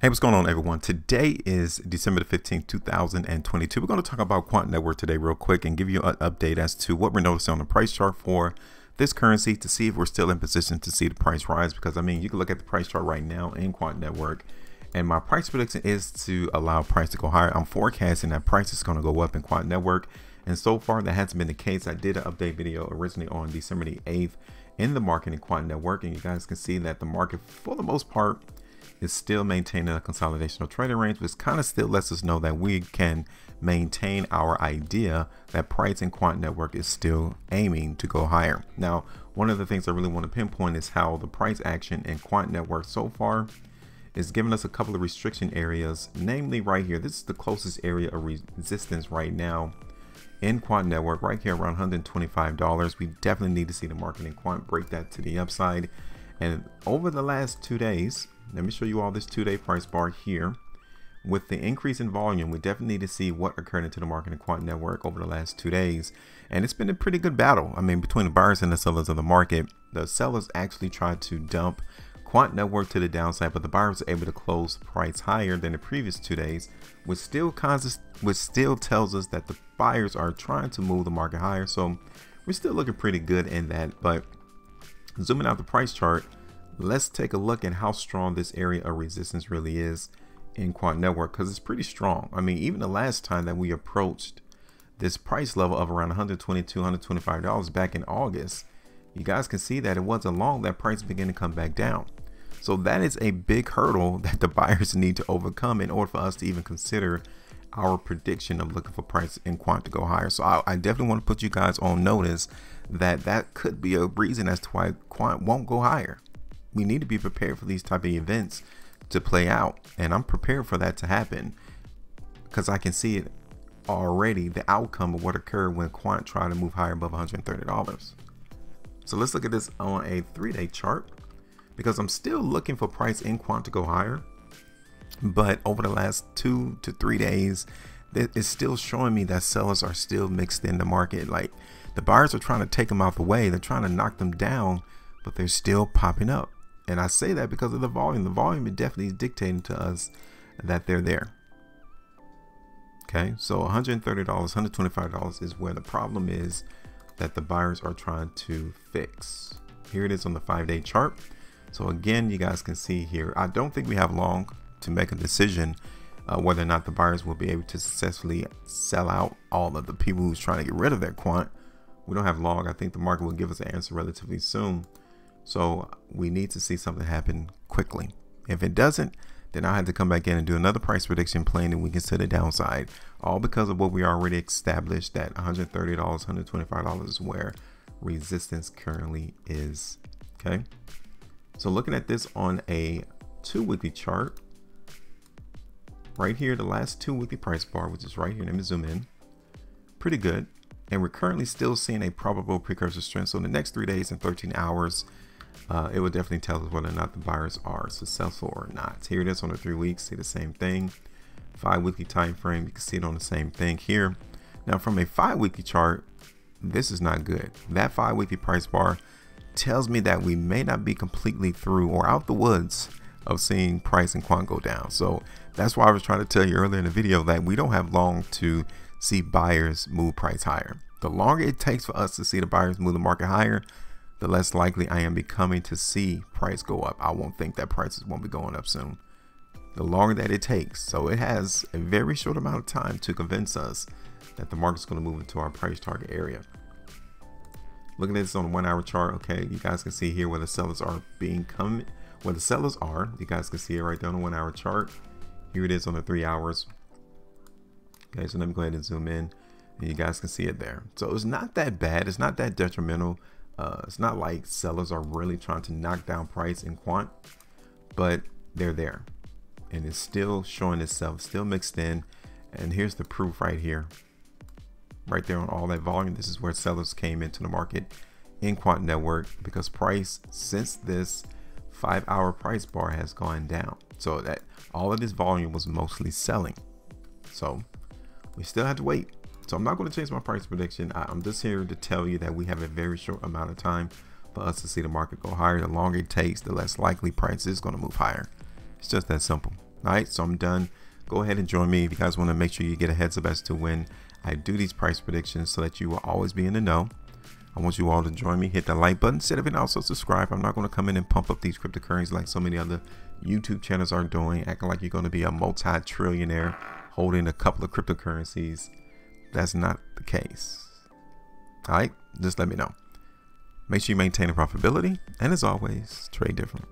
Hey, what's going on, everyone? Today is December the 15th, 2022. We're going to talk about Quant Network today real quick and give you an update as to what we're noticing on the price chart for this currency to see if we're still in position to see the price rise. Because, I mean, you can look at the price chart right now in Quant Network, and my price prediction is to allow price to go higher. I'm forecasting that price is going to go up in Quant Network, and so far that hasn't been the case. I did an update video originally on December the 8th in the market in Quant Network, and you guys can see that the market, for the most part, is still maintaining a consolidational trading range, which kind of still lets us know that we can maintain our idea that price in Quant Network is still aiming to go higher. Now, one of the things I really want to pinpoint is how the price action in Quant Network so far is giving us a couple of restriction areas, namely right here. This is the closest area of resistance right now in Quant Network, right here around $125. We definitely need to see the market in Quant break that to the upside. And over the last 2 days, let me show you all this 2-day price bar here. With the increase in volume, we definitely need to see what occurred into the market in Quant Network over the last 2 days. And it's been a pretty good battle. I mean, between the buyers and the sellers of the market. The sellers actually tried to dump Quant Network to the downside, but the buyers were able to close the price higher than the previous 2 days, which still tells us that the buyers are trying to move the market higher. So we're still looking pretty good in that. But zooming out the price chart, let's take a look at how strong this area of resistance really is in Quant Network, because it's pretty strong. I mean, even the last time that we approached this price level of around $122, $125 back in August, you guys can see that it wasn't long that price began to come back down. So that is a big hurdle that the buyers need to overcome in order for us to even consider our prediction of looking for price in Quant to go higher. So I definitely want to put you guys on notice that that could be a reason as to why Quant won't go higher. We need to be prepared for these type of events to play out, and I'm prepared for that to happen because I can see it already, the outcome of what occurred when Quant tried to move higher above $130. So let's look at this on a 3-day chart, because I'm still looking for price in Quant to go higher, but over the last 2 to 3 days, it's still showing me that sellers are still mixed in the market. Like, the buyers are trying to take them out the way, they're trying to knock them down, but they're still popping up. And I say that because of the volume. The volume is definitely dictating to us that they're there. Okay, so $130, $125 is where the problem is that the buyers are trying to fix. Here it is on the 5-day chart. So again, you guys can see here, I don't think we have long to make a decision whether or not the buyers will be able to successfully sell out all of the people who's trying to get rid of their Quant. We don't have long. I think the market will give us an answer relatively soon. So we need to see something happen quickly. If it doesn't, then I'll have to come back in and do another price prediction plan, and we can set a downside, all because of what we already established, that $130, $125 is where resistance currently is. Okay, so looking at this on a 2-weekly chart, right here, the last 2-weekly price bar, which is right here, let me zoom in, pretty good. And we're currently still seeing a probable precursor strength. So in the next 3 days and 13 hours, it will definitely tell us whether or not the buyers are successful or not. Here it is on the 3 weeks, see the same thing. 5-weekly time frame, you can see it on the same thing here. Now from a 5-weekly chart, this is not good. That 5-weekly price bar tells me that we may not be completely through or out the woods of seeing price and Quant go down. So that's why I was trying to tell you earlier in the video that we don't have long to see buyers move price higher. The longer it takes for us to see the buyers move the market higher, the less likely I am becoming to see price go up. I won't think that prices won't be going up soon. The longer that it takes. So it has a very short amount of time to convince us that the market's going to move into our price target area. Looking at this on a 1-hour chart, okay, you guys can see here where the sellers are where the sellers are. You guys can see it right there on the 1-hour chart. Here it is on the 3 hours. Okay, so let me go ahead and zoom in, and you guys can see it there. So it's not that bad. It's not that detrimental. It's not like sellers are really trying to knock down price in Quant, but they're there, and it's still showing itself, still mixed in. And here's the proof right here, right there on all that volume. This is where sellers came into the market in Quant Network, because price since this 5-hour price bar has gone down. So that all of this volume was mostly selling. So we still have to wait. So I'm not going to change my price prediction. I'm just here to tell you that we have a very short amount of time for us to see the market go higher. The longer it takes, the less likely price is going to move higher. It's just that simple. All right, so I'm done. Go ahead and join me if you guys want to make sure you get a heads up as to when I do these price predictions so that you will always be in the know. I want you all to join me. Hit the like button, set up, and also subscribe. I'm not going to come in and pump up these cryptocurrencies like so many other YouTube channels are doing, acting like you're going to be a multi-trillionaire holding a couple of cryptocurrencies. That's not the case. All right, just let me know. Make sure you maintain a profitability, and as always, trade different.